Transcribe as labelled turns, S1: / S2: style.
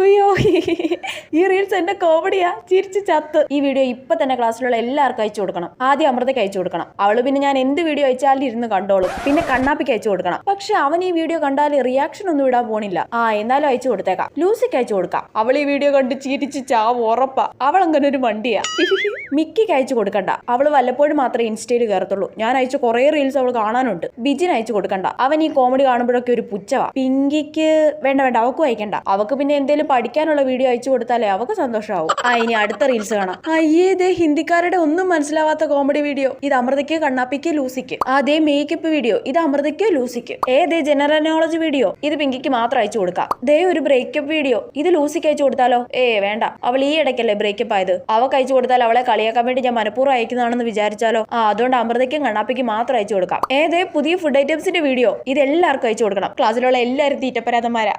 S1: അയ്യോ ഈ റീൽസ് എന്റെ കോമഡിയാ, ചിരിച്ച് ചത്ത്. ഈ വീഡിയോ ഇപ്പൊ തന്നെ ക്ലാസ്സിലുള്ള എല്ലാവർക്കും അയച്ചു കൊടുക്കണം. ആദ്യം അമൃതയ്ക്ക് അയച്ചു കൊടുക്കണം. അവള് പിന്നെ ഞാൻ എന്ത് വീഡിയോ അയച്ചാലും ഇരുന്ന് കണ്ടോളും. പിന്നെ കണ്ണാപ്പിക്ക് അയച്ചു കൊടുക്കണം. പക്ഷെ അവൻ ഈ വീഡിയോ കണ്ടാൽ റിയാക്ഷൻ ഒന്നും ഇടാൻ പോണില്ല. എന്നാലും അയച്ചു കൊടുത്തേക്കാം. ലൂസിക്ക് അയച്ചു കൊടുക്കാം. അവൾ ഈ വീഡിയോ കണ്ട് ചിരിച്ച് ചാവ് ഉറപ്പാ. അവൾ അങ്ങനെ ഒരു വണ്ടിയാ. മിക്കിക്ക് അയച്ചു കൊടുക്കണ്ട. അവള് വല്ലപ്പോഴും മാത്രമേ ഇൻസ്റ്റയിൽ കയറത്തുള്ളൂ. ഞാൻ അയച്ച കുറെ റീൽസ് അവൾ കാണാനുണ്ട്. ബിജിന് അയച്ചു കൊടുക്കണ്ട. അവൻ ഈ കോമഡി കാണുമ്പോഴൊക്കെ ഒരു പുച്ഛവാ. പിങ്കിക്ക് വേണ്ട അവക്കും അയക്കണ്ട. അവക്ക് പിന്നെ എന്തേലും പഠിക്കാനുള്ള വീഡിയോ അയച്ചു കൊടുത്താലേ അവക്ക് സന്തോഷമാവും. ഇനി അടുത്ത റീൽസ് കാണാം. ഇതേ ഹിന്ദിക്കാരുടെ ഒന്നും മനസ്സിലാവാത്ത കോമഡി വീഡിയോ. ഇത് അമൃതയ്ക്ക്, കണ്ണാപ്പിക്ക്, ലൂസിക്ക്. അതേ മേക്കപ്പ് വീഡിയോ. ഇത് അമൃതയ്ക്ക്, ലൂസിക്ക്. ദേ ജനറൽ നോളജ് വീഡിയോ. ഇത് പിങ്കിക്ക് മാത്രം അയച്ചു കൊടുക്കാം. ദേ ഒരു ബ്രേക്കപ്പ് വീഡിയോ. ഇത് ലൂസിക്ക് അയച്ചു കൊടുത്താലോ? വേണ്ട. അവൾ ഈ ഇടയ്ക്കല്ലേ ബ്രേക്കപ്പ് ആയത്. അവക്ക് അയച്ചു കൊടുത്താൽ അവളെ കളിയാക്കാൻ വേണ്ടി ഞാൻ മനഃപൂർവ്വം അയക്കുന്നതാണെന്ന് വിചാരിച്ചാലോ? അതുകൊണ്ട് അമൃതയ്ക്കും കണ്ണാപ്പിക്കും മാത്രം അയച്ചു കൊടുക്കാം. ദേ പുതിയ ഫുഡ് ഐറ്റംസിന്റെ വീഡിയോ. ഇത് എല്ലാവർക്കും അയച്ചു കൊടുക്കണം. ക്ലാസ്സിലുള്ള എല്ലാവരും തീറ്റപ്പരാതന്മാരാ.